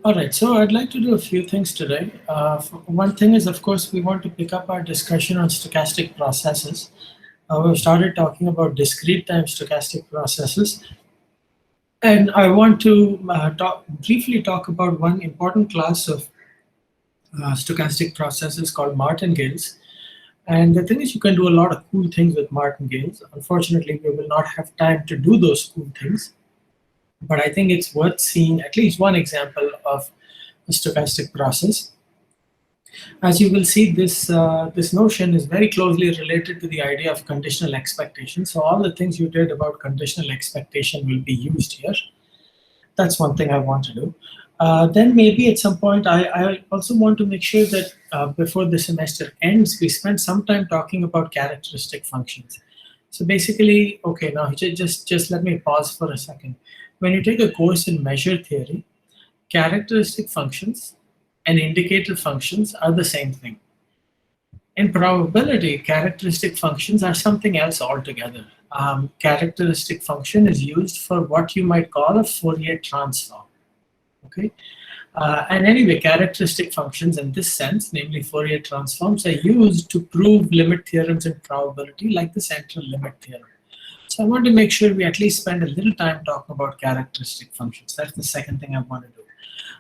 All right, so I'd like to do a few things today. One thing is, of course, we want to pick up our discussion on stochastic processes. We've started talking about discrete time stochastic processes, and I want to briefly talk about one important class of stochastic processes called martingales. And the thing is, you can do a lot of cool things with martingales. Unfortunately, we will not have time to do those cool things, but I think it's worth seeing at least one example of a stochastic process. As you will see, this notion is very closely related to the idea of conditional expectation. So all the things you did about conditional expectation will be used here. That's one thing I want to do. Then maybe at some point, I also want to make sure that before the semester ends, we spend some time talking about characteristic functions. So basically, okay, now just let me pause for a second. When you take a course in measure theory, characteristic functions and indicator functions are the same thing. In probability, characteristic functions are something else altogether. Characteristic function is used for what you might call a Fourier transform. Okay, and anyway, characteristic functions in this sense, namely Fourier transforms, are used to prove limit theorems in probability, like the central limit theorem. So I want to make sure we at least spend a little time talking about characteristic functions. That's the second thing I want to do.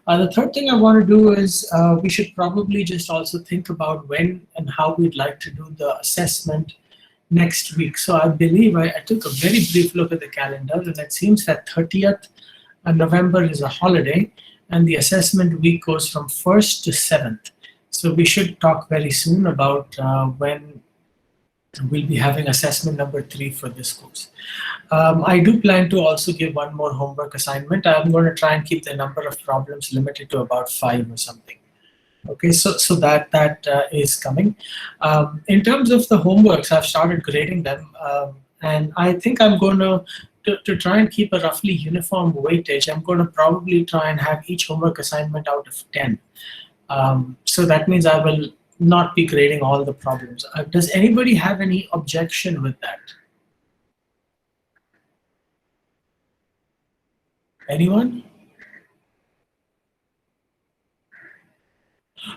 The third thing I want to do is we should probably just also think about when and how we'd like to do the assessment next week. So I believe I took a very brief look at the calendar, and it seems that 30th November is a holiday, and the assessment week goes from 1st to 7th. So we should talk very soon about when we'll be having assessment number 3 for this course. I do plan to also give one more homework assignment. I'm going to try and keep the number of problems limited to about 5 or something. Okay, so that is coming. In terms of the homeworks, I've started grading them, and I think I'm going to try and keep a roughly uniform weightage. I'm going to probably try and have each homework assignment out of 10. So that means I will not be grading all the problems. Does anybody have any objection with that? Anyone?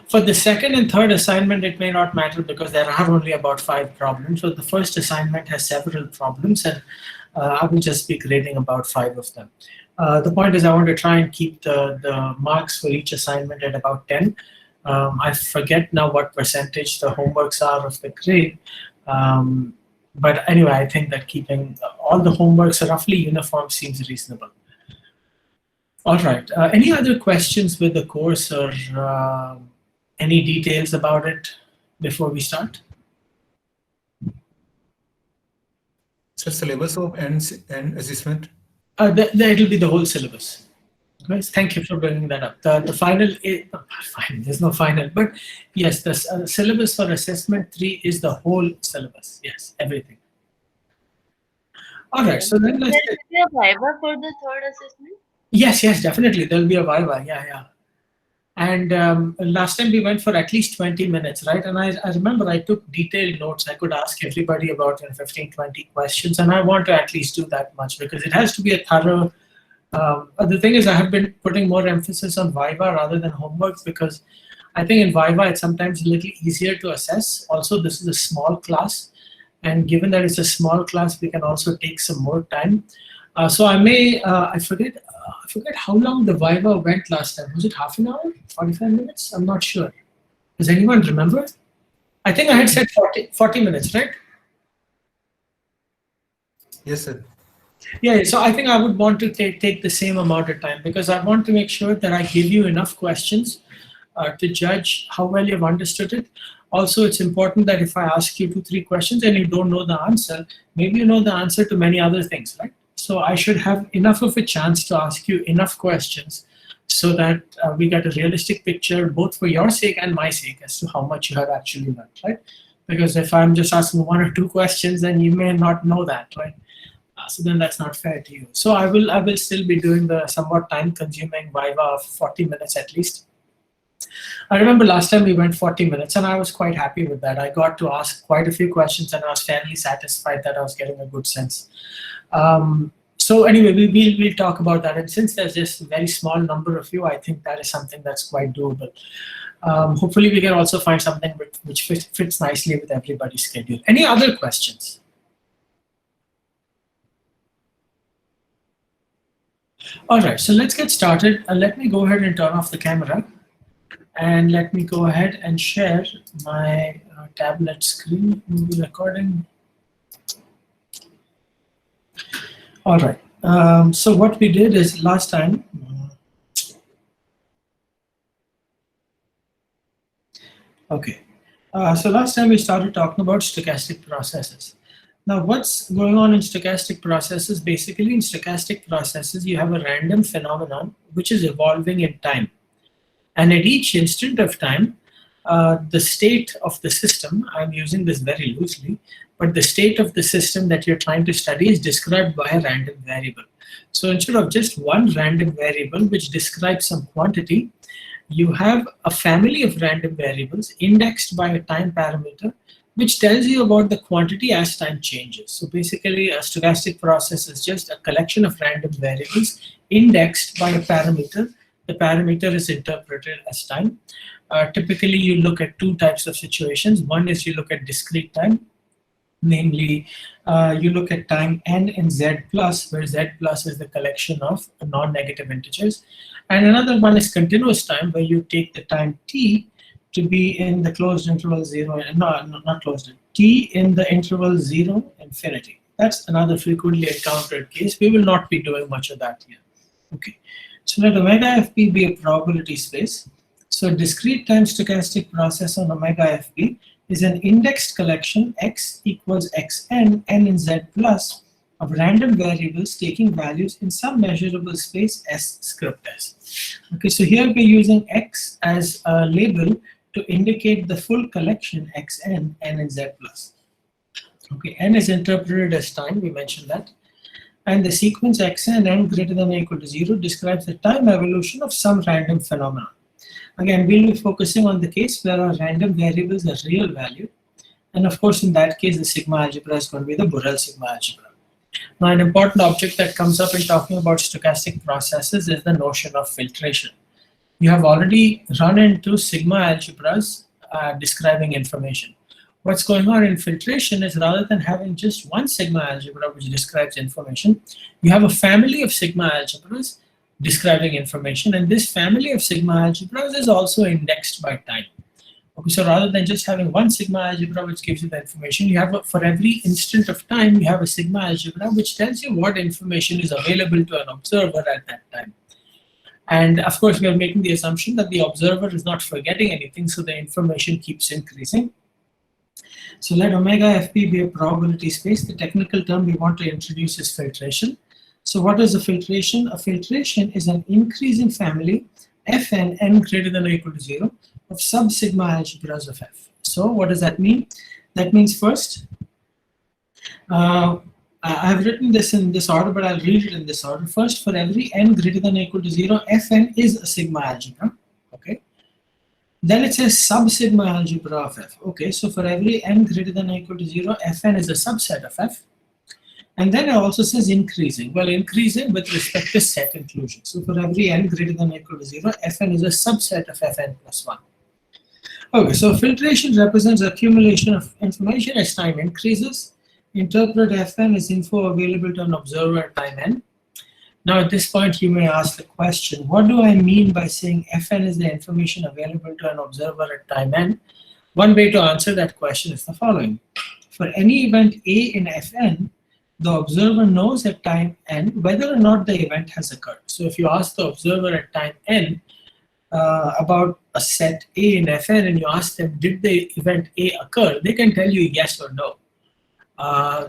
For the second and third assignment, it may not matter because there are only about 5 problems. So the first assignment has several problems, and I will just be grading about 5 of them. The point is I want to try and keep the marks for each assignment at about 10. I forget now what percentage the homeworks are of the grade. But anyway, I think that keeping all the homeworks roughly uniform seems reasonable. All right. Any other questions with the course or any details about it before we start? So syllabus of end assessment? It'll be the whole syllabus. Guys, thank you for bringing that up. The final, there's no final, but yes, the syllabus for assessment 3 is the whole syllabus. Yes, everything. All right, so then let's There will be a viva for the third assessment? Yes, definitely. There'll be a viva. Yeah. And last time we went for at least 20 minutes, right? And I remember I took detailed notes. I could ask everybody about 15, 20 questions, and I want to at least do that much because it has to be a thorough. The thing is, I have been putting more emphasis on viva rather than homework because I think in viva it's sometimes a little easier to assess. Also, this is a small class, and given that it's a small class, we can also take some more time. So I may, I forget how long the viva went last time. Was it half an hour, 45 minutes? I'm not sure. Does anyone remember? I think I had said 40 minutes, right? Yes, sir. Yeah, so I think I would want to take the same amount of time because I want to make sure that I give you enough questions to judge how well you've understood it. Also, it's important that if I ask you 2-3 questions and you don't know the answer, maybe you know the answer to many other things, right? So I should have enough of a chance to ask you enough questions so that we get a realistic picture both for your sake and my sake as to how much you have actually learned, right? Because if I'm just asking 1 or 2 questions, then you may not know that, right? So then that's not fair to you. So I will still be doing the somewhat time-consuming viva of 40 minutes at least. I remember last time we went 40 minutes and I was quite happy with that. I got to ask quite a few questions and I was fairly satisfied that I was getting a good sense. So anyway, we'll talk about that. And since there's just a very small number of you, I think that is something that's quite doable. Hopefully we can also find something which fits nicely with everybody's schedule. Any other questions? All right, so let's get started. Let me go ahead and turn off the camera. And let me go ahead and share my tablet screen, movie recording. All right, so what we did is last time, okay. So last time we started talking about stochastic processes. Now what's going on in stochastic processes? Basically in stochastic processes, you have a random phenomenon which is evolving in time. And at each instant of time, the state of the system, I'm using this very loosely, but the state of the system that you're trying to study is described by a random variable. So instead of just one random variable which describes some quantity, you have a family of random variables indexed by a time parameter which tells you about the quantity as time changes. So basically a stochastic process is just a collection of random variables indexed by a parameter. The parameter is interpreted as time. Typically you look at two types of situations. One is you look at discrete time, namely you look at time n in z plus, where z plus is the collection of non-negative integers. And another one is continuous time, where you take the time t to be in the closed interval 0, not closed, t in the interval 0, infinity. That's another frequently encountered case. We will not be doing much of that here. Okay, so let omega fp be a probability space. So a discrete time stochastic process on omega fp is an indexed collection x equals xn, n in z plus, of random variables taking values in some measurable space S script S. Okay, so here we're using X as a label to indicate the full collection Xn, n in Z plus. Okay, n is interpreted as time, we mentioned that. And the sequence Xn, n greater than or equal to 0 describes the time evolution of some random phenomenon. Again, we'll be focusing on the case where our random variables are real value. And of course, in that case, the sigma algebra is going to be the Borel sigma algebra. Now, an important object that comes up in talking about stochastic processes is the notion of filtration. You have already run into sigma algebras describing information. What's going on in filtration is rather than having just one sigma algebra which describes information, you have a family of sigma algebras describing information, and this family of sigma algebras is also indexed by time. Okay, so rather than just having one sigma algebra which gives you the information, you have for every instant of time, you have a sigma algebra which tells you what information is available to an observer at that time. And of course, we are making the assumption that the observer is not forgetting anything, so the information keeps increasing. So let omega fp be a probability space. The technical term we want to introduce is filtration. So what is a filtration? A filtration is an increasing family Fn, n greater than or equal to 0, of sub-sigma algebras of F. So what does that mean? That means first, I've written this in this order, but I'll read it in this order. First, for every n greater than or equal to 0, Fn is a sigma algebra. Okay. Then it says sub-sigma algebra of F. Okay, so for every n greater than or equal to 0, Fn is a subset of F. And then it also says increasing. Well, increasing with respect to set inclusion. So for every n greater than or equal to 0, Fn is a subset of Fn plus 1. Okay, so filtration represents accumulation of information as time increases. Interpret Fn as info available to an observer at time n. Now at this point you may ask the question, what do I mean by saying Fn is the information available to an observer at time n? One way to answer that question is the following. For any event A in Fn, the observer knows at time n whether or not the event has occurred. So if you ask the observer at time n about a set A in Fn and you ask them, did the event A occur, they can tell you yes or no.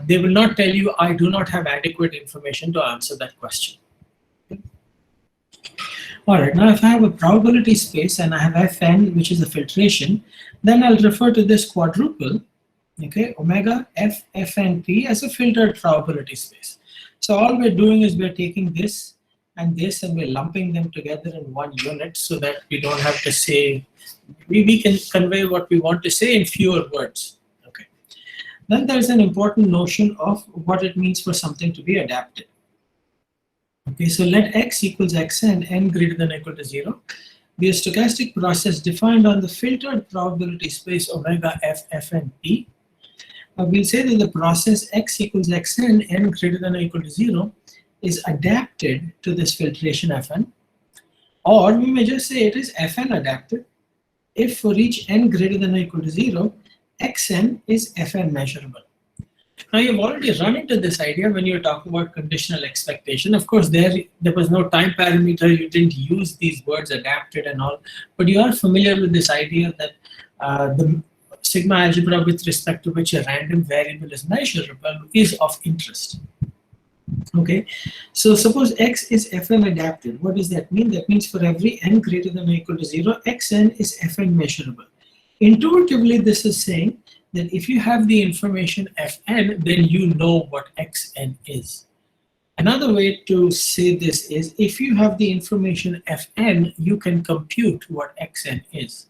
They will not tell you, I do not have adequate information to answer that question. All right, now if I have a probability space and I have Fn, which is a filtration, then I'll refer to this quadruple, okay, omega f, Fn, p as a filtered probability space. So all we're doing is we're taking this and we're lumping them together in one unit so that we don't have to say, we can convey what we want to say in fewer words. Okay. Then there's an important notion of what it means for something to be adapted. Okay, so let x equals xn, n greater than or equal to 0, be a stochastic process defined on the filtered probability space omega f, fn, p. We'll say that the process x equals xn, n greater than or equal to 0, is adapted to this filtration fn, or we may just say it is fn adapted if for each n greater than or equal to 0, xn is fn measurable. Now you've already run into this idea when you were talking about conditional expectation. Of course, there was no time parameter, you didn't use these words adapted and all, but you are familiar with this idea that the sigma algebra with respect to which a random variable is measurable is of interest. Okay, so suppose x is fn adapted. What does that mean? That means for every n greater than or equal to 0, xn is fn measurable. Intuitively, this is saying that if you have the information fn, then you know what xn is. Another way to say this is if you have the information fn, you can compute what xn is.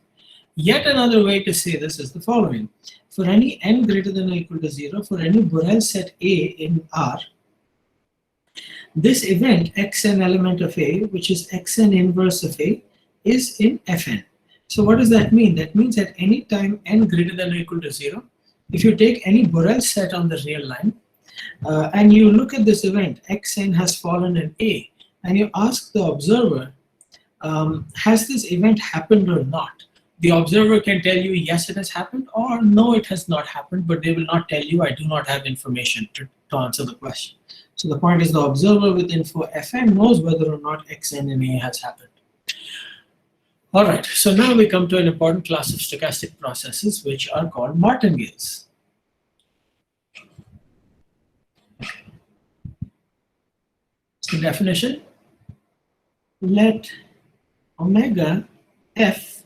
Yet another way to say this is the following. For any n greater than or equal to 0, for any Borel set A in R, this event xn element of A, which is xn inverse of A, is in fn. So what does that mean? That means at any time n greater than or equal to 0, if you take any Borel set on the real line, and you look at this event, xn has fallen in A, and you ask the observer, has this event happened or not? The observer can tell you, yes, it has happened, or no, it has not happened, but they will not tell you, I do not have information to answer the question. So the point is the observer with info fn knows whether or not xn in A has happened. All right, so now we come to an important class of stochastic processes, which are called martingales. So definition, let omega f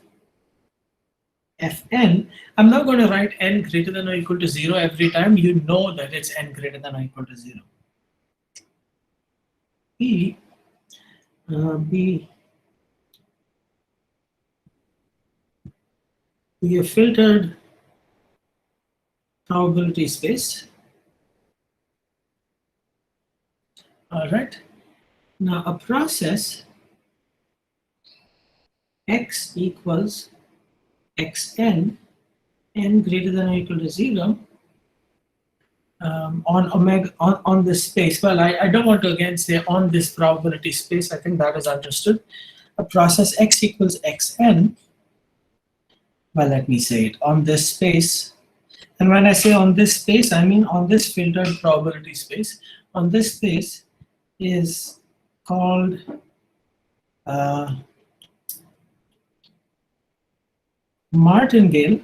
fn, I'm not going to write n greater than or equal to 0 every time. You know that it's n greater than or equal to 0. Be a filtered probability space. All right. Now a process x equals xn, n greater than or equal to 0, on omega on this space. Well, I don't want to again say on this probability space. I think that is understood. A process x equals xn. Well, let me say it on this space. And when I say on this space, I mean on this filtered probability space. On this space is called martingale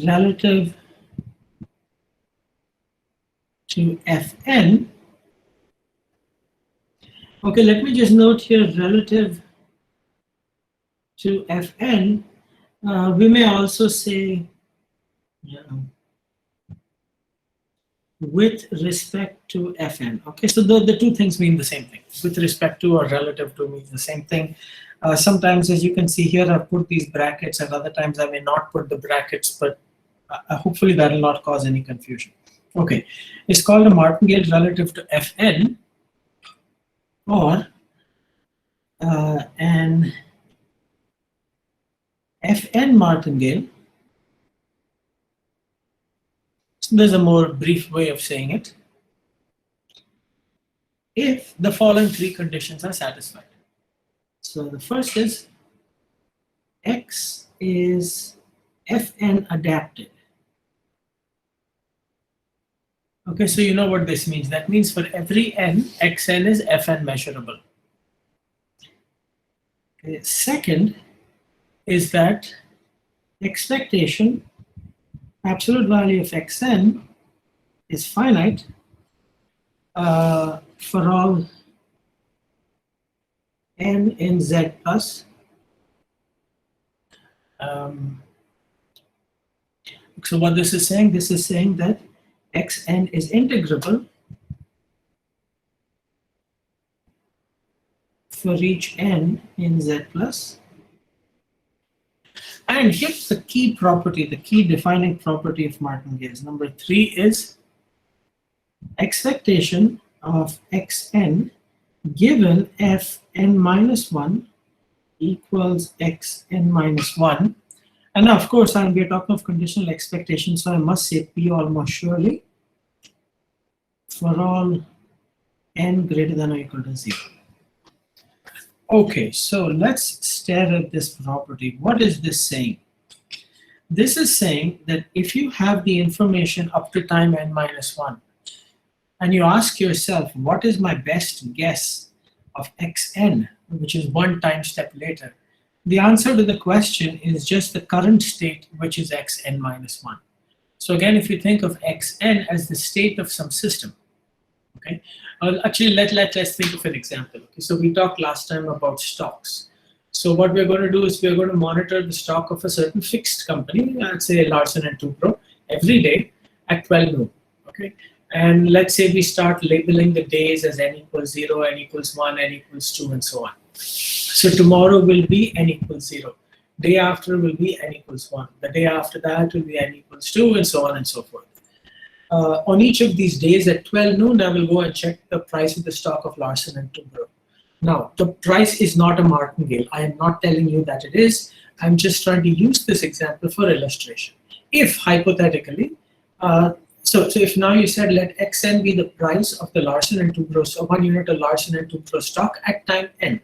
relative to fn. Okay, let me just note here relative to fn. We may also say with respect to fn. Okay, so the two things mean the same thing. With respect to or relative to means the same thing. Sometimes, as you can see here, I've put these brackets, and other times I may not put the brackets, but hopefully that will not cause any confusion. Okay, it's called a martingale relative to fn, or an fn martingale. So there's a more brief way of saying it. If the following three conditions are satisfied. So the first is x is fn adapted. Okay, so you know what this means. That means for every n, xn is fn measurable. Okay. Second is that expectation, absolute value of xn, is finite for all n in z plus. So what this is saying that xn is integrable for each n in z plus. And here's the key property, the key defining property of martingales. Number 3 is expectation of xn given fn minus 1 equals xn minus 1. And now, of course, we're talking of conditional expectation, so I must say P almost surely for all n greater than or equal to 0. Okay, so let's stare at this property. What is this saying? This is saying that if you have the information up to time n minus 1, and you ask yourself, what is my best guess of xn, which is one time step later, the answer to the question is just the current state, which is xn minus 1. So again, if you think of xn as the state of some system, okay? Actually, let's think of an example. Okay? So we talked last time about stocks. So what we're going to do is we're going to monitor the stock of a certain fixed company, let's say Larsen & Toubro, every day at 12 noon, okay? And let's say we start labeling the days as n equals 0, n equals 1, n equals 2, and so on. So tomorrow will be n equals 0. Day after will be n equals 1. The day after that will be n equals 2, and so on and so forth. On each of these days at 12 noon, I will go and check the price of the stock of Larsen & Toubro. Now, the price is not a martingale. I am not telling you that it is. I'm just trying to use this example for illustration. If hypothetically, so if now you said let xn be the price of the Larsen & Toubro, so 1 unit of Larsen & Toubro stock at time n.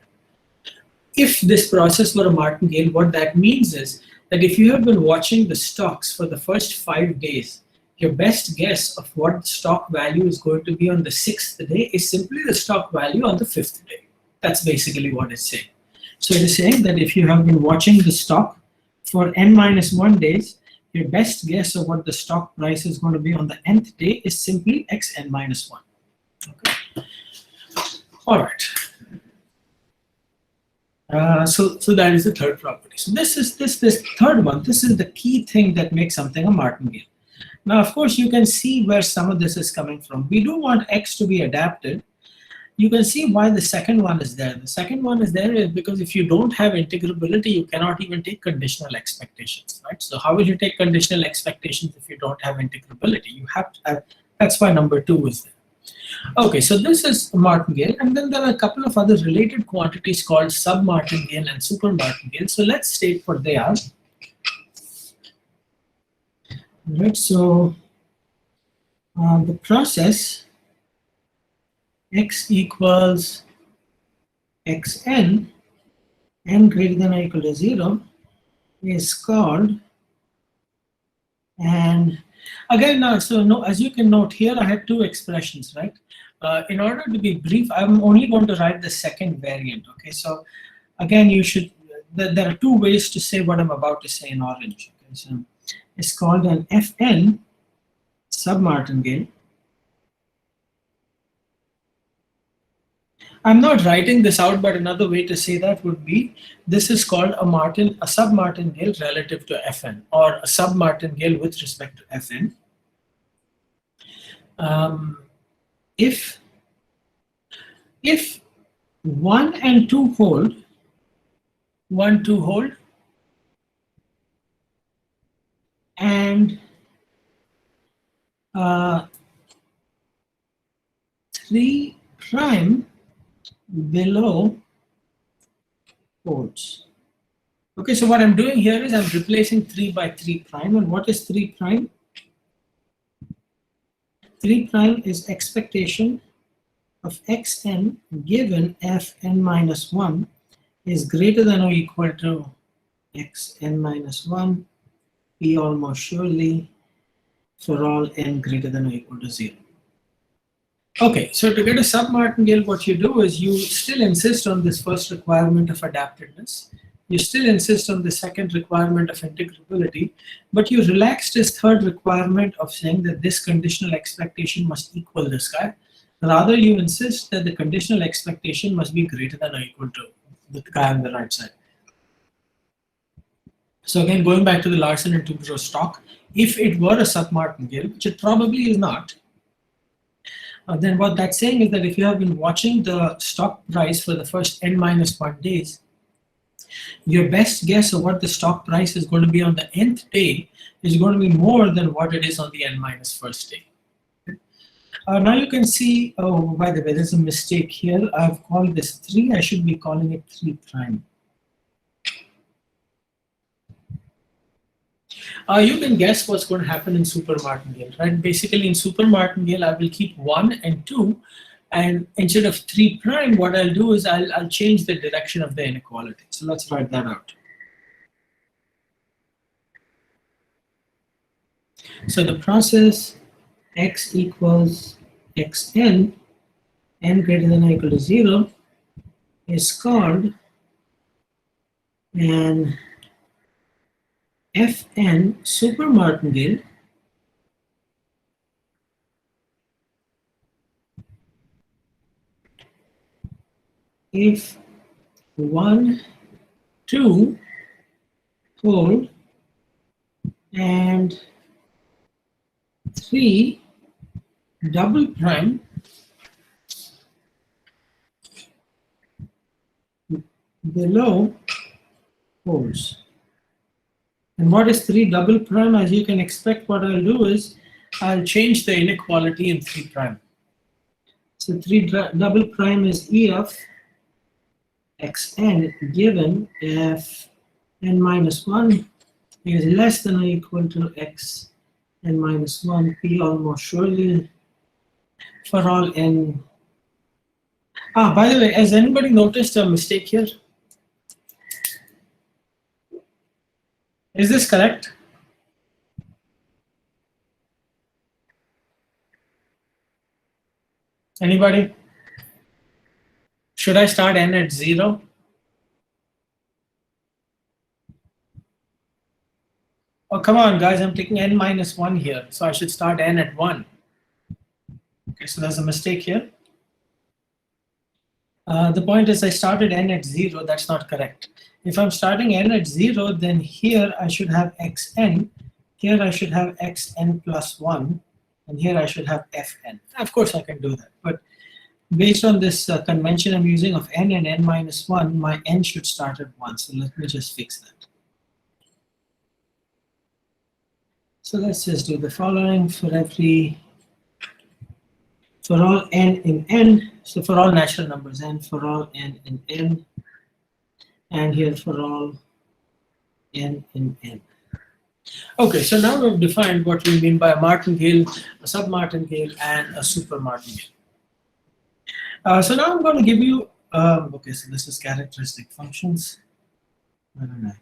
If this process were a martingale, what that means is that if you have been watching the stocks for the first 5 days, your best guess of what the stock value is going to be on the 6th day is simply the stock value on the 5th day. That's basically what it's saying. So it is saying that if you have been watching the stock for n minus 1 days, your best guess of what the stock price is going to be on the nth day is simply xn minus 1. Okay. All right. So that is the third property. So this third one. This is the key thing that makes something a martingale. Now, of course, you can see where some of this is coming from. We do want x to be adapted. You can see why the second one is there. The second one is there is because if you don't have integrability, you cannot even take conditional expectations, right? So how will you take conditional expectations if you don't have integrability? You have to have, that's why number 2 is there. Okay, so this is martingale, and then there are a couple of other related quantities called sub-martingale and super-martingale. So let's state what they are. Right, so the process x equals xn, n greater than or equal to 0, is called, and again, so no, as you can note here, I had 2 expressions, right? In order to be brief, I'm only going to write the second variant, okay? So again, you should, there are 2 ways to say what I'm about to say in orange, okay? So it's called an Fn sub-martingale. I'm not writing this out, but another way to say that would be this is called a sub-martingale relative to Fn, or a sub-martingale with respect to Fn. If 1 and 2 hold, 1, 2 hold, and 3 prime below holds. Okay, so what I'm doing here is I'm replacing 3 by 3 prime, and what is 3 prime? 3 prime is expectation of xn given fn minus 1 is greater than or equal to xn minus 1, p almost surely for all n greater than or equal to 0. Okay, so to get a sub-martingale, what you do is you still insist on this first requirement of adaptedness. You still insist on the second requirement of integrability, but you relax this third requirement of saying that this conditional expectation must equal this guy. Rather, you insist that the conditional expectation must be greater than or equal to the guy on the right side. So again, going back to the Larsen & Toubro stock, if it were a sub-martingale, which it probably is not, then what that's saying is that if you have been watching the stock price for the first n-1 days, your best guess of what the stock price is going to be on the nth day is going to be more than what it is on the n-1st day. Now you can see, oh, by the way, there's a mistake here. I've called this 3. I should be calling it 3 prime. You can guess what's going to happen in super martingale, right? Basically, in super martingale, I will keep 1 and 2, and instead of 3 prime, what I'll do is I'll change the direction of the inequality. So let's write that out. So the process x equals xn, n greater than or equal to 0, is called an Fn super martingale if 1, 2 hold and 3 double prime below holds. And what is 3 double prime? As you can expect, what I'll do is I'll change the inequality in 3 prime. So 3 double prime is E of xn given if n minus 1 is less than or equal to x n minus 1 p almost surely for all n. By the way, has anybody noticed a mistake here? Is this correct? Anybody? Should I start n at 0? Oh, come on, guys, I'm taking n minus 1 here, so I should start n at 1. Okay, so there's a mistake here. The point is I started n at 0, that's not correct. If I'm starting n at 0, then here I should have xn, here I should have xn plus 1, and here I should have fn. Of course I can do that, but based on this convention I'm using of n and n minus 1, my n should start at 1, so let me just fix that. So let's just do the following for all n in n, so for all natural numbers n, for all n in n, and here for all n in n. Okay, so now we've defined what we mean by a martingale, a submartingale, and a super martingale. So now I'm going to give you, okay, so this is characteristic functions. Where am I?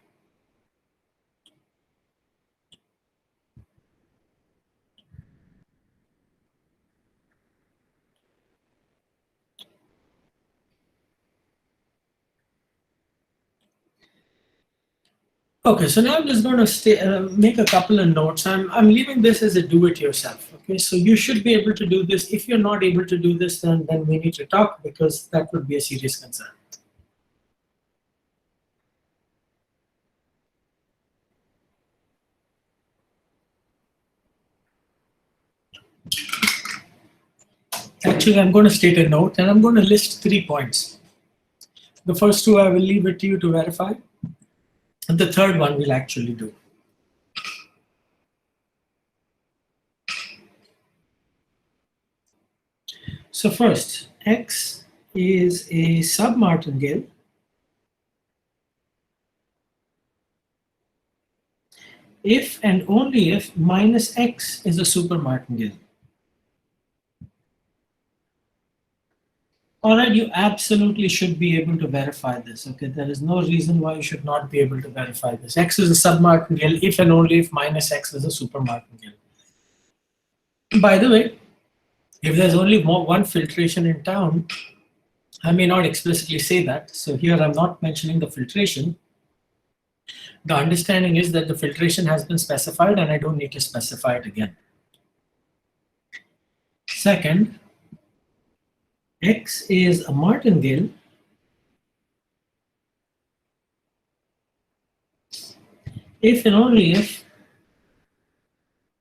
Okay, so now I'm just going to make a couple of notes. I'm leaving this as a do-it-yourself. Okay, so you should be able to do this. If you're not able to do this, then we need to talk, because that would be a serious concern. Actually, I'm going to state a note, and I'm going to list 3 points. The first 2 I will leave it to you to verify, and the third one we'll actually do. So first, X is a submartingale if and only if minus X is a supermartingale. All right, you absolutely should be able to verify this. Okay, there is no reason why you should not be able to verify this. X is a submartingale if and only if minus X is a supermartingale. By the way, if there's only one filtration in town, I may not explicitly say that. So here I'm not mentioning the filtration. The understanding is that the filtration has been specified and I don't need to specify it again. Second, X is a martingale if and only if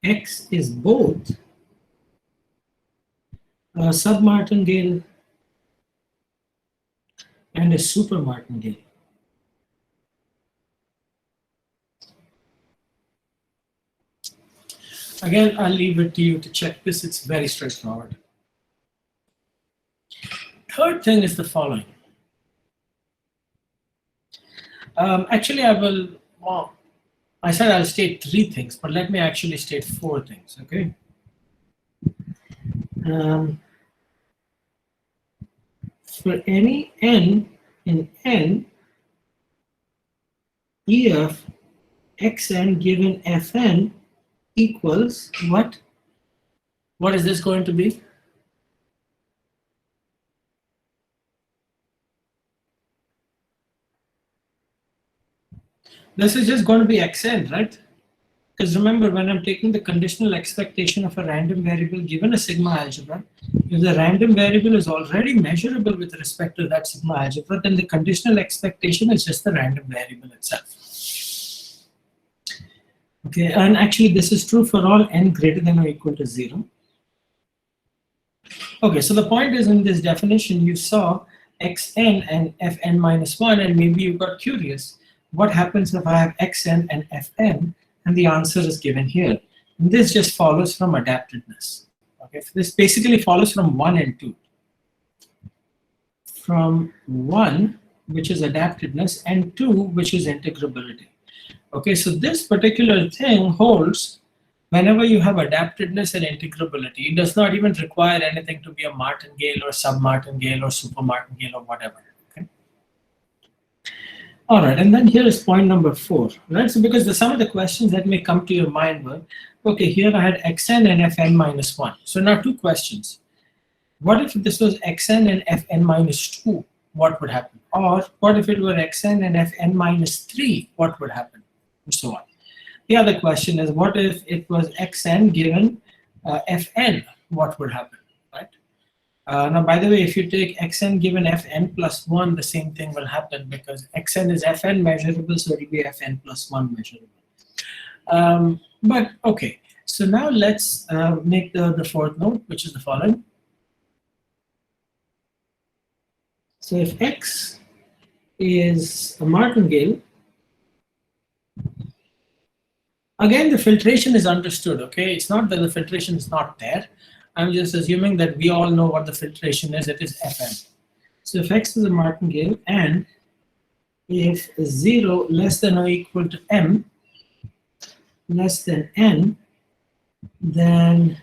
X is both a submartingale and a supermartingale. Again, I'll leave it to you to check this. It's very straightforward. third thing is the following. Actually, I said I'll state 3 things, but let me actually state 4 things, okay? For any n in N, E of xn given Fn equals what? What is this going to be? This is just going to be xn, right? Because remember, when I'm taking the conditional expectation of a random variable given a sigma algebra, if the random variable is already measurable with respect to that sigma algebra, then the conditional expectation is just the random variable itself. Okay, and actually this is true for all n greater than or equal to 0. Okay, so the point is, in this definition, you saw xn and fn minus 1, and maybe you got curious. What happens if I have xn and fn? And the answer is given here. And this just follows from adaptedness. Okay, so this basically follows from 1 and 2. From 1, which is adaptedness, and 2, which is integrability. Okay, so this particular thing holds whenever you have adaptedness and integrability. It does not even require anything to be a martingale or sub-martingale or super-martingale or whatever. Okay. All right, and then here is point number 4. Right, so because some of the questions that may come to your mind were, okay, here I had xn and fn minus 1. So now 2 questions. What if this was xn and fn minus 2? What would happen? Or what if it were xn and fn minus 3? What would happen? And so on. The other question is, what if it was xn given fn? What would happen? Right? Now, by the way, if you take xn given fn plus 1, the same thing will happen, because xn is fn measurable, so it will be fn plus 1 measurable. But okay, so now let's make the fourth note, which is the following. So if x is a martingale, again, the filtration is understood, okay? It's not that the filtration is not there. I'm just assuming that we all know what the filtration is. It is Fn. So if x is a martingale, and if 0 less than or equal to m less than n, then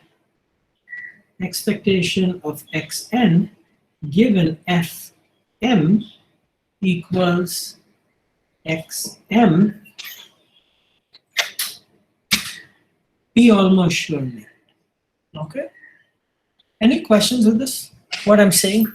expectation of xn given fm equals xm P almost surely. Okay? Any questions with this? What I'm saying?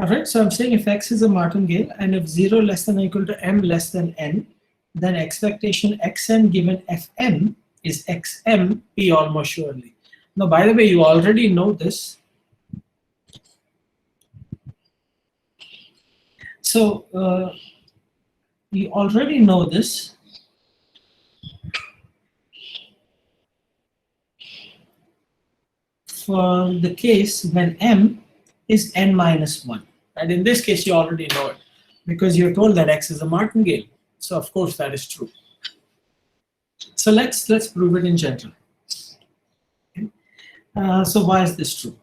Alright, so I'm saying if x is a martingale, and if 0 less than or equal to m less than n, then expectation xn given fm is xm P almost surely. Now, by the way, you already know this. So, you already know this. For the case when m is n minus 1. And in this case, you already know it, because you're told that x is a martingale. So of course that is true. So let's prove it in general. Okay. So why is this true?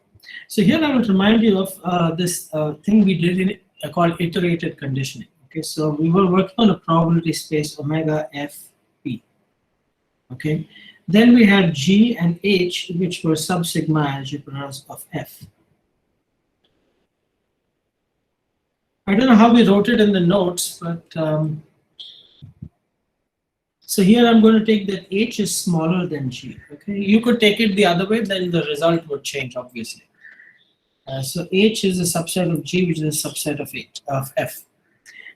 So here I will remind you of this thing we did in called iterated conditioning. Okay, so we were working on a probability space omega f p. Okay, then we had G and H, which were sub-sigma algebras of f. I don't know how we wrote it in the notes, but so here I'm going to take that H is smaller than G. Okay, you could take it the other way, then the result would change, obviously. So H is a subset of G, which is a subset of F.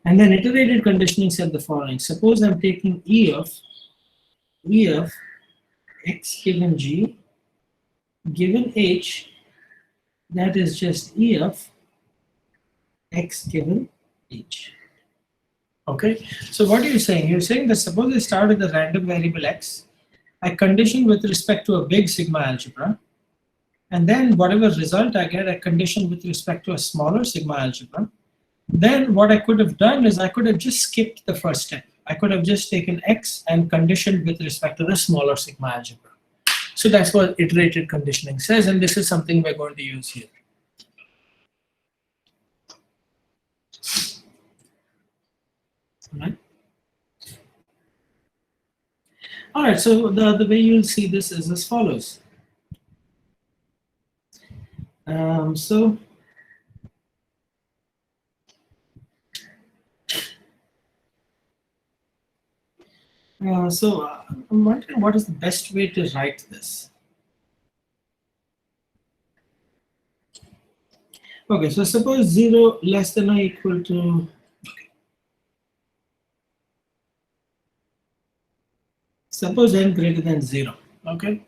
And then iterated conditioning said the following. Suppose I'm taking E of x given G given H, that is just E of x given H. Okay, so what are you saying? You're saying that suppose I start with a random variable x, I condition with respect to a big sigma algebra, and then whatever result I get, I condition with respect to a smaller sigma algebra. Then what I could have done is I could have just skipped the first step. I could have just taken x and conditioned with respect to the smaller sigma algebra. So that's what iterated conditioning says, and this is something we're going to use here. Right? All right, so the way you'll see this is as follows. So I'm wondering what is the best way to write this. Okay, so suppose 0 less than or equal to, suppose n greater than 0, okay?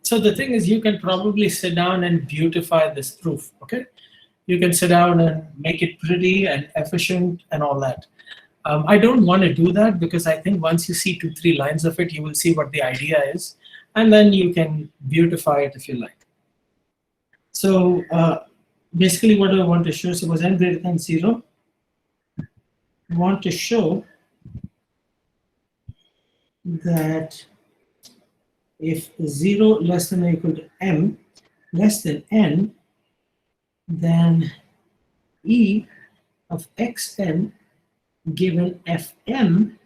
So the thing is, you can probably sit down and beautify this proof, okay? You can sit down and make it pretty and efficient and all that. I don't want to do that because I think once you see 2-3 lines of it, you will see what the idea is, and then you can beautify it if you like. So basically what I want to show, suppose n greater than 0, I want to show that if 0 less than or equal to m less than n, then E of xn given fm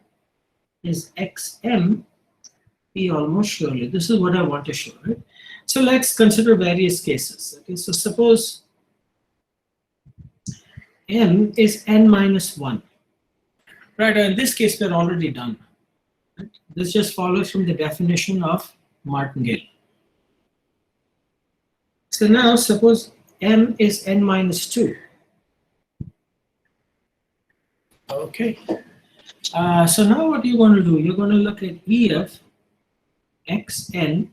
is xm P almost surely. This is what I want to show, right? So let's consider various cases. Okay, so suppose m is n minus 1. Right, in this case we're already done. Right? This just follows from the definition of Martingale. So now suppose m is n minus 2. Okay. So now what you're going to do, you're going to look at E of xn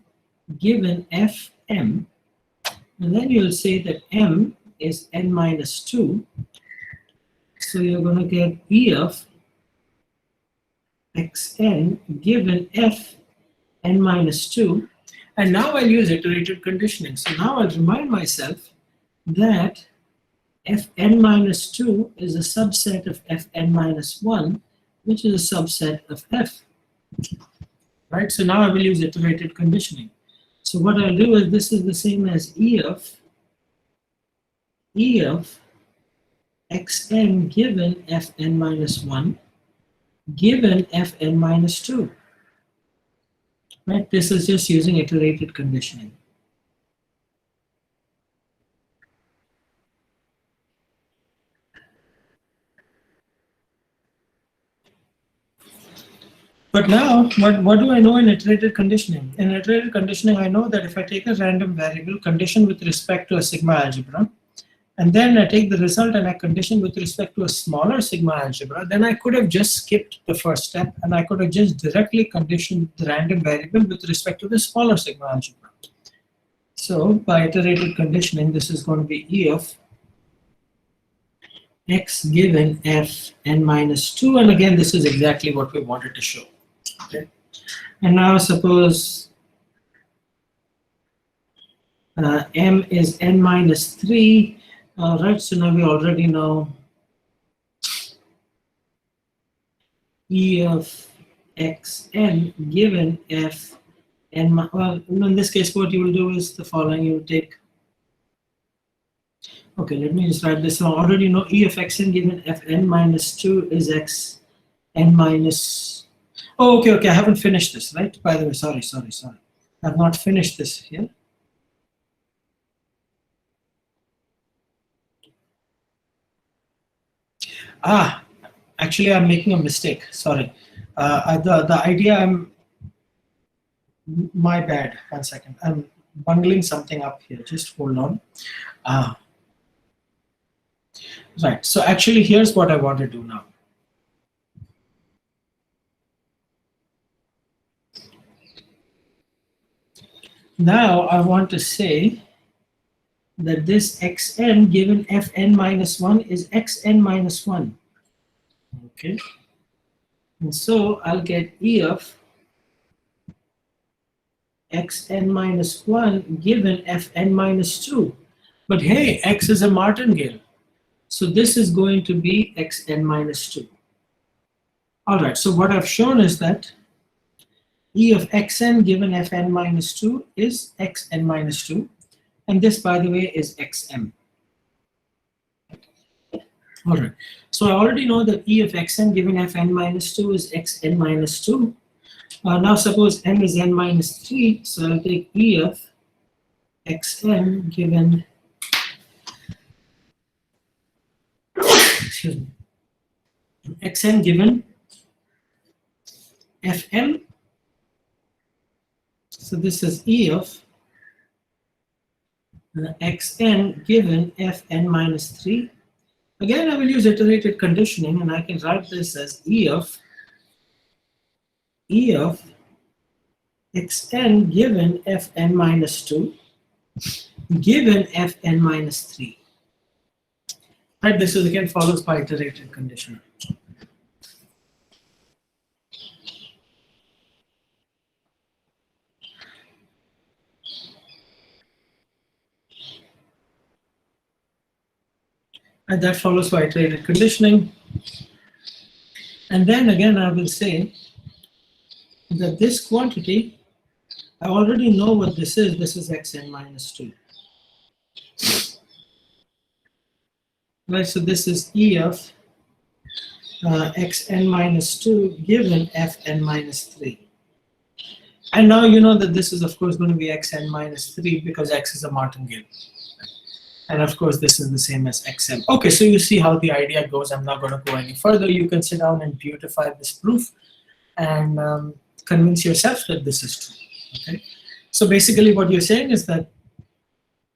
given fm, and then you'll say that m is n minus 2. So you're going to get E of xn given f n minus 2. And now I'll use iterated conditioning. So now I'll remind myself that fn minus 2 is a subset of fn minus 1, which is a subset of f. Right? So now I will use iterated conditioning. So what I'll do is this is the same as E of xn given fn minus 1 given fn minus 2. Right? This is just using iterated conditioning. But now, what do I know in iterated conditioning? In iterated conditioning, I know that if I take a random variable condition with respect to a sigma algebra, and then I take the result and I condition with respect to a smaller sigma algebra, then I could have just skipped the first step and I could have just directly conditioned the random variable with respect to the smaller sigma algebra. So by iterated conditioning, this is going to be E of x given f n minus 2, and again this is exactly what we wanted to show. Okay. And now suppose m is n minus 3. Right, so now we already know E of xn given f n, well, in this case what you will do is the following. You will take, okay, let me just write this. So I already know E of xn given fn minus 2 is x n minus, oh, okay, I haven't finished this, right? By the way, sorry. I've not finished this here. Actually, I'm making a mistake. Sorry. The idea, my bad. 1 second. I'm bungling something up here. Just hold on. Right. So actually, here's what I want to do now. Now I want to say that this xn given fn minus 1 is xn minus 1. Okay. And so I'll get E of xn minus 1 given fn minus 2. But hey, x is a martingale. So this is going to be xn minus 2. All right, so what I've shown is that E of xn given fn minus 2 is xn minus 2. And this, by the way, is xm. All right. So I already know that E of xn given fn minus 2 is xn minus 2. Now suppose n is n minus 3. So I'll take E of xn given, excuse me, xn given fm. So this is E of xn given fn minus 3. Again, I will use iterated conditioning, and I can write this as E of xn given fn minus 2 given fn minus 3. Right, this is again follows by iterated conditioning. And that follows by iterated conditioning. And then again, I will say that this quantity, I already know what this is. This is xn minus 2. Right, so this is E of xn minus 2 given fn minus 3. And now you know that this is, of course, going to be xn minus 3 because x is a martingale. And of course, this is the same as xm. Okay, so you see how the idea goes. I'm not going to go any further. You can sit down and beautify this proof and convince yourself that this is true. Okay, so basically what you're saying is that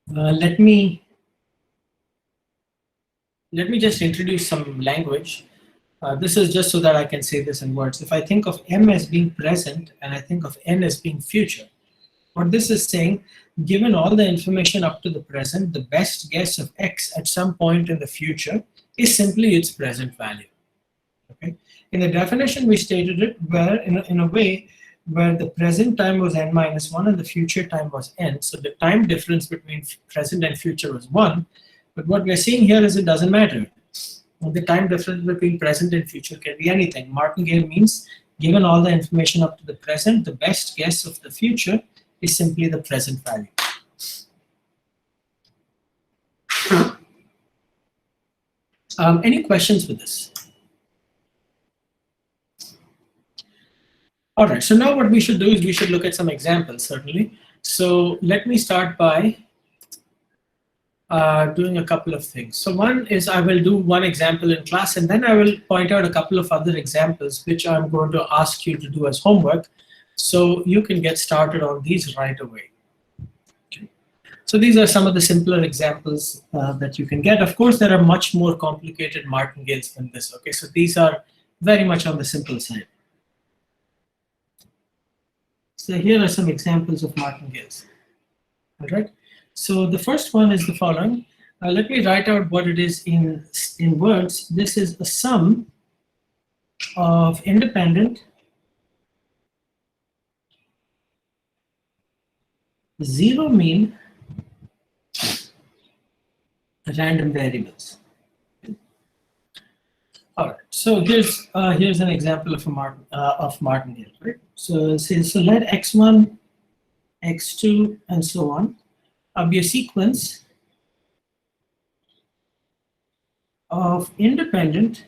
let me just introduce some language. This is just so that I can say this in words. If I think of m as being present and I think of n as being future, what this is saying, given all the information up to the present, the best guess of x at some point in the future is simply its present value. Okay? In the definition, we stated it where in a way where the present time was n minus 1 and the future time was n. So the time difference between present and future was 1. But what we're seeing here is it doesn't matter. The time difference between present and future can be anything. Martingale means given all the information up to the present, the best guess of the future is simply the present value. Any questions with this? All right, so now what we should do is we should look at some examples, certainly. So let me start by doing a couple of things. So one is I will do one example in class, and then I will point out a couple of other examples which I'm going to ask you to do as homework, so you can get started on these right away. Okay. So these are some of the simpler examples that you can get. Of course, there are much more complicated martingales than this. Okay, so these are very much on the simple side. So here are some examples of martingales. All right. So the first one is the following. Let me write out what it is in words. This is a sum of independent zero mean random variables. All right. So here's an example of martingale, right? So let x1, x2, and so on be a sequence of independent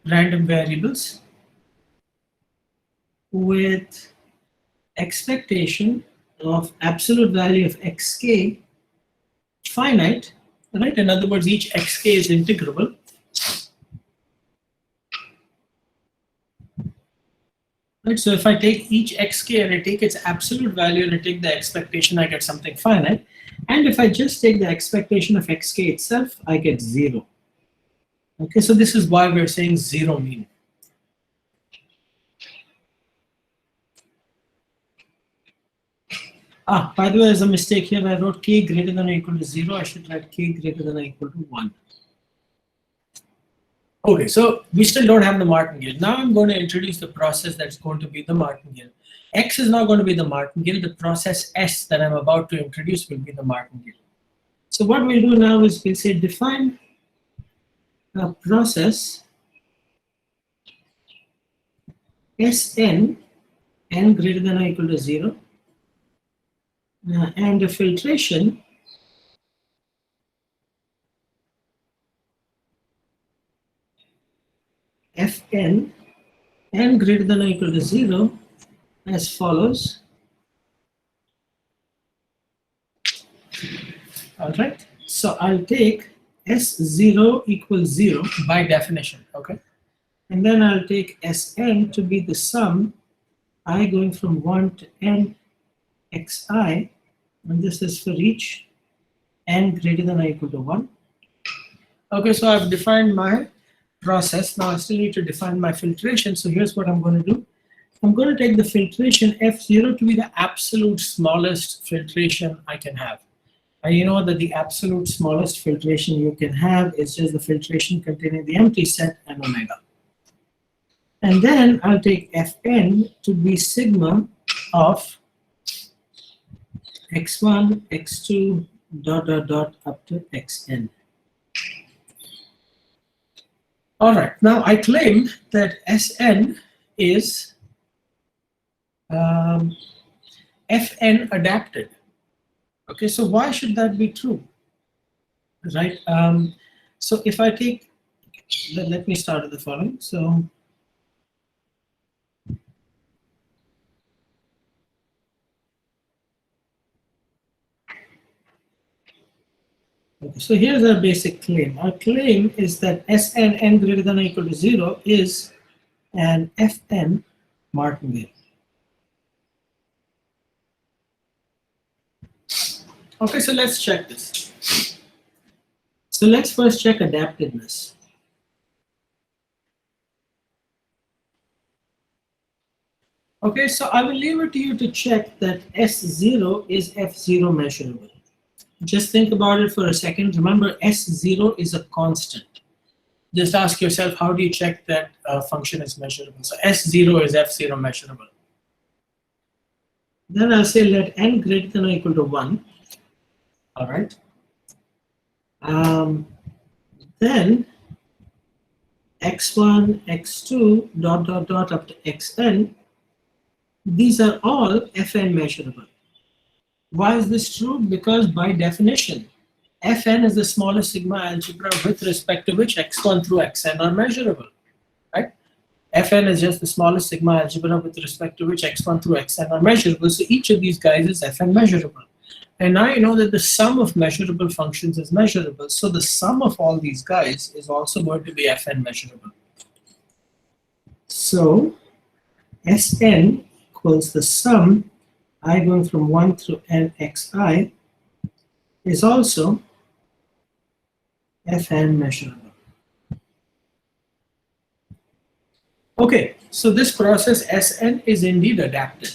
random variables with expectation of absolute value of xk finite, right? In other words, each xk is integrable. Right, so if I take each xk and I take its absolute value and I take the expectation, I get something finite. And if I just take the expectation of xk itself, I get 0. Okay, so this is why we're saying zero mean. By the way, there's a mistake here. I wrote k greater than or equal to 0. I should write k greater than or equal to 1. Okay, so we still don't have the martingale. Now I'm going to introduce the process that's going to be the martingale. X is not going to be the martingale. The process S that I'm about to introduce will be the martingale. So what we'll do now is we'll say define a process Sn, n greater than or equal to 0, and the filtration Fn, n greater than or equal to 0 as follows. All right, so I'll take S0 equals 0 by definition, okay? And then I'll take Sn to be the sum I going from 1 to n xi, and this is for each n greater than or equal to 1. Okay, so I've defined my process. Now I still need to define my filtration. So here's what I'm going to do. I'm going to take the filtration F0 to be the absolute smallest filtration I can have. And you know that the absolute smallest filtration you can have is just the filtration containing the empty set and omega. And then I'll take Fn to be sigma of x1, x2, dot, dot, dot, up to xn. All right, now I claim that Sn is Fn adapted. Okay, so why should that be true? Right, so if I take, let me start with the following. So okay, so here's our basic claim. Our claim is that Sn n greater than or equal to 0 is an Fn martingale. Okay, so let's check this. So let's first check adaptedness. Okay, so I will leave it to you to check that S0 is F0 measurable. Just think about it for a second. Remember, S0 is a constant. Just ask yourself, how do you check that function is measurable? So S0 is F0 measurable. Then I'll say let n greater than or equal to 1. All right. Then x1, x2, dot, dot, dot, up to xn. These are all Fn measurable. Why is this true? Because by definition, Fn is the smallest sigma algebra with respect to which x1 through xn are measurable, right? Fn is just the smallest sigma algebra with respect to which x1 through xn are measurable. So each of these guys is Fn measurable. And now you know that the sum of measurable functions is measurable. So the sum of all these guys is also going to be Fn measurable. So Sn equals the sum I going from 1 through n xi is also Fn measurable. Okay, so this process Sn is indeed adapted.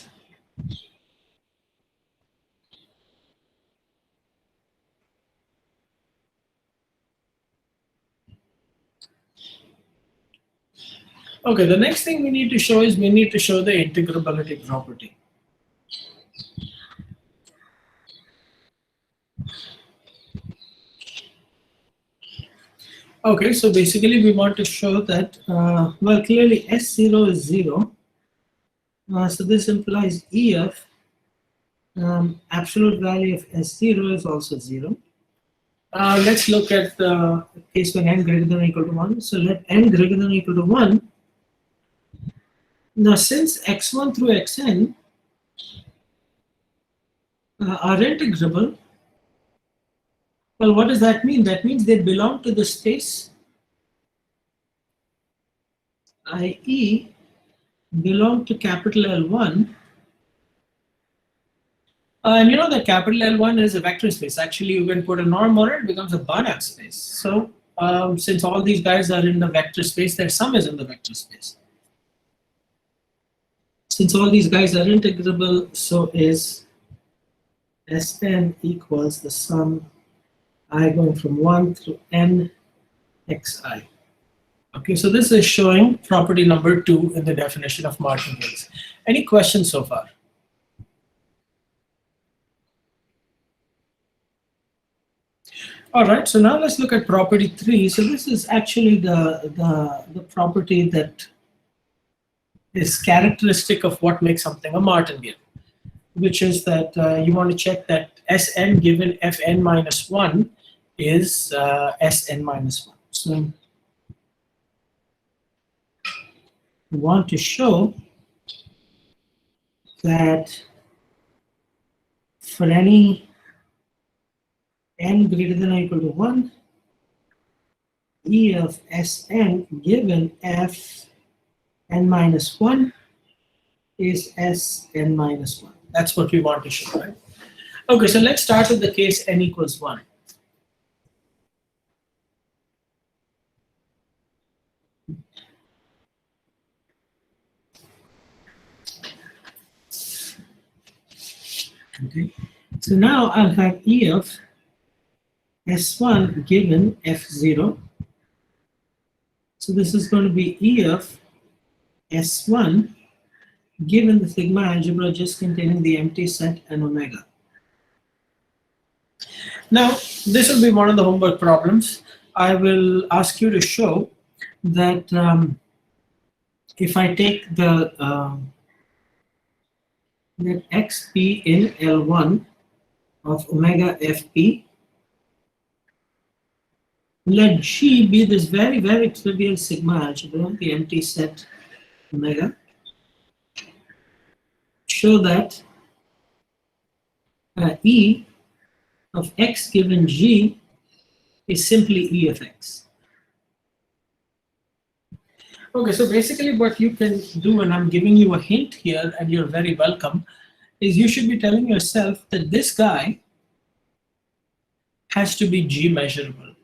Okay, the next thing we need to show is we need to show the integrability property. Okay, so basically we want to show that, well, clearly S0 is 0. So this implies EF, absolute value of S0 is also 0. Let's look at the case when n greater than or equal to 1. So let n greater than or equal to 1. Now, since x1 through xn are integrable, well, what does that mean? That means they belong to the space, i.e., belong to capital L1. And you know that capital L1 is a vector space. Actually, you can put a norm on it, it becomes a Banach space. So since all these guys are in the vector space, their sum is in the vector space. Since all these guys are integrable, so is Sn equals the sum I going from 1 through n xi. Okay, so this is showing property number 2 in the definition of martingales. Any questions so far? All right, so now let's look at property 3. So this is actually the property that is characteristic of what makes something a martingale, which is that you want to check that Sn given Fn minus 1 is Sn minus 1. So we want to show that for any n greater than or equal to 1, E of Sn given Fn minus 1 is Sn minus 1. That's what we want to show, right? Okay, so let's start with the case n equals 1. Okay, so now I'll have E of S1 given F0. So this is going to be E of S1 given the sigma algebra just containing the empty set and omega. Now, this will be one of the homework problems. I will ask you to show that if I take the let xp in L1 of omega fp, let G be this very, very trivial sigma algebra, the empty set omega. Show that E of x given G is simply E of x. Okay, so basically what you can do, and I'm giving you a hint here, and you're very welcome, is you should be telling yourself that this guy has to be G measurable.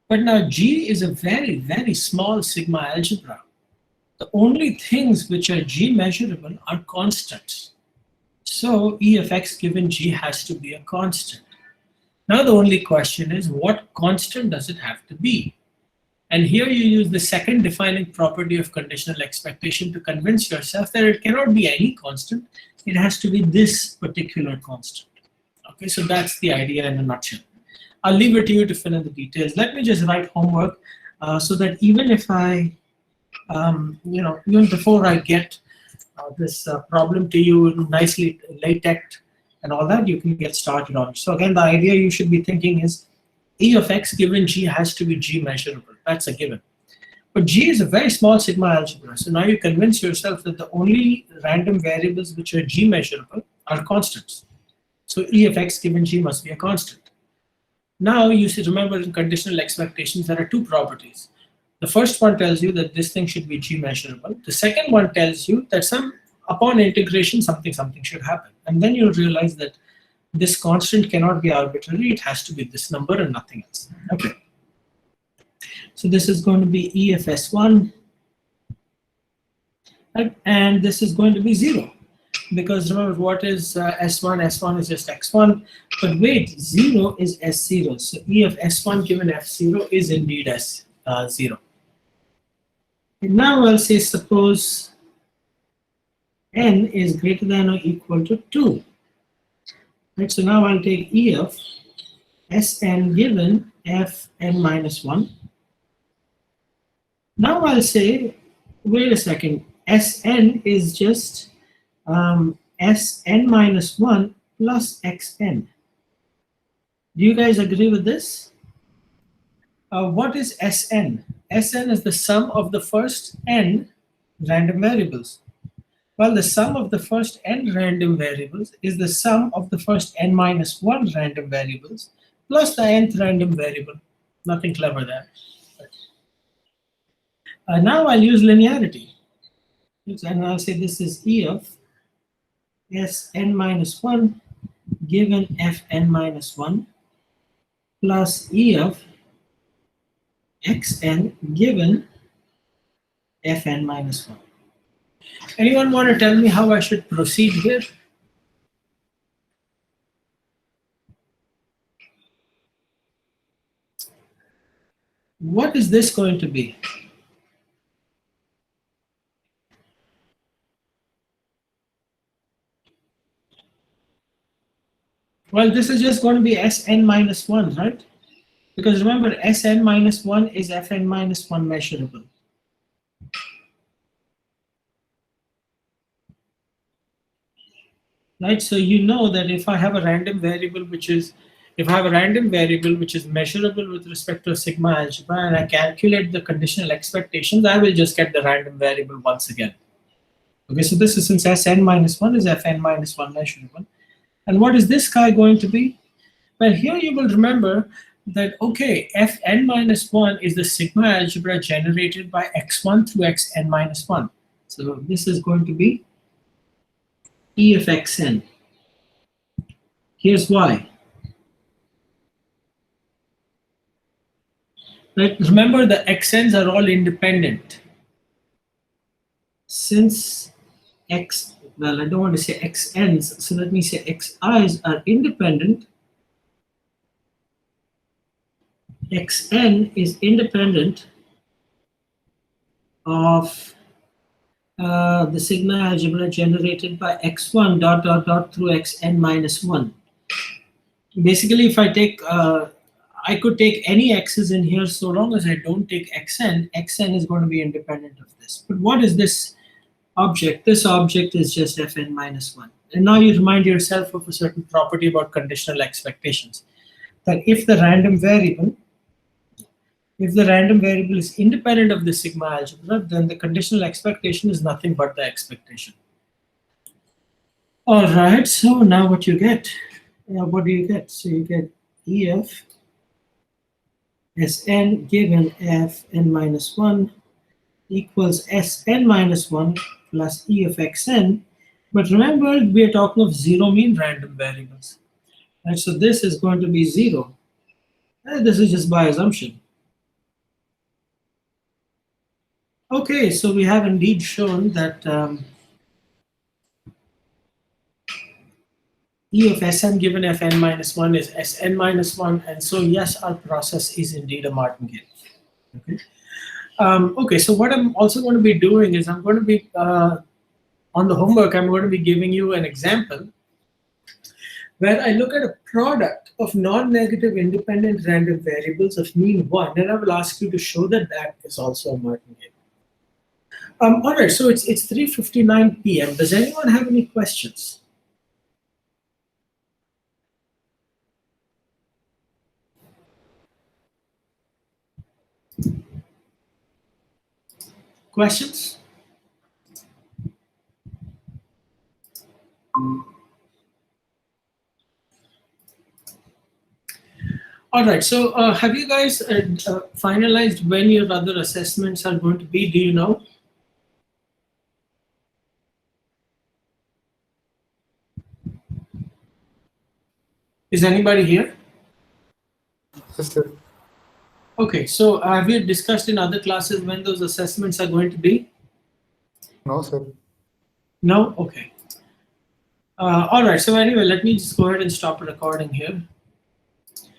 But now G is a very, very small sigma algebra. The only things which are G measurable are constants. So E of x given G has to be a constant. Now the only question is, what constant does it have to be? And here you use the second defining property of conditional expectation to convince yourself that it cannot be any constant. It has to be this particular constant. Okay, so that's the idea in a nutshell. I'll leave it to you to fill in the details. Let me just write homework so that even if I, even before I get this problem to you nicely LaTeX and all that, you can get started on it. So again, the idea you should be thinking is E of x given G has to be G measurable. That's a given. But G is a very small sigma algebra. So now you convince yourself that the only random variables which are G measurable are constants. So E of x given G must be a constant. Now you should remember in conditional expectations there are two properties. The first one tells you that this thing should be G measurable. The second one tells you that upon integration something should happen. And then you'll realize that this constant cannot be arbitrary. It has to be this number and nothing else. Okay. So this is going to be E of S1, right? And this is going to be 0. Because remember, what is S1? S1 is just X1. But wait, 0 is S0. So E of S1 given F0 is indeed S0. And now I'll say suppose n is greater than or equal to 2. Right, so now I'll take E of Sn given Fn minus 1. Now I'll say, wait a second, Sn is just Sn minus 1 plus Xn. Do you guys agree with this? What is Sn? Sn is the sum of the first n random variables. Well, the sum of the first n random variables is the sum of the first n minus 1 random variables plus the nth random variable. Nothing clever there. Now I'll use linearity. And I'll say this is E of Sn minus 1 given Fn minus 1 plus E of Xn given Fn minus 1. Anyone want to tell me how I should proceed here? What is this going to be? Well, this is just going to be Sn minus 1, right? Because remember, Sn minus 1 is Fn minus 1 measurable. right? So you know that if I have a random variable which is measurable with respect to a sigma algebra and I calculate the conditional expectations, I will just get the random variable once again. Okay, so this is since Sn minus 1 is Fn minus 1 measurable. And what is this guy going to be? Well, here you will remember that, okay, Fn minus 1 is the sigma algebra generated by x1 through xn minus 1. So this is going to be E of xn. Here's why. Right? Remember, the xn's are all independent. Since I don't want to say xn's, so let me say xi's are independent. Xn is independent of the sigma algebra generated by x1 dot dot dot through xn minus 1. Basically, if I take, I could take any x's in here so long as I don't take xn, xn is going to be independent of this. But what is this object? This object is just Fn minus 1. And now you remind yourself of a certain property about conditional expectations. That if the random variable is independent of the sigma algebra, then the conditional expectation is nothing but the expectation. All right, so now what you get? What do you get? So you get EF Sn given Fn minus 1 equals Sn minus 1 plus E of xn. But remember, we are talking of zero mean random variables. Right, so this is going to be 0. This is just by assumption. Okay, so we have indeed shown that E of Sn given Fn minus 1 is Sn minus 1, and so yes, our process is indeed a martingale. Okay. Okay, so what I'm also going to be doing is I'm going to be, on the homework, I'm going to be giving you an example where I look at a product of non-negative independent random variables of mean 1, and I will ask you to show that that is also a martingale. All right, so it's 3:59 p.m. Does anyone have any questions? Questions? All right, so have you guys finalized when your other assessments are going to be? Do you know? Is anybody here? Yes, sir. Okay, so have you discussed in other classes when those assessments are going to be? No, sir. No? Okay. All right, so anyway, let me just go ahead and stop recording here.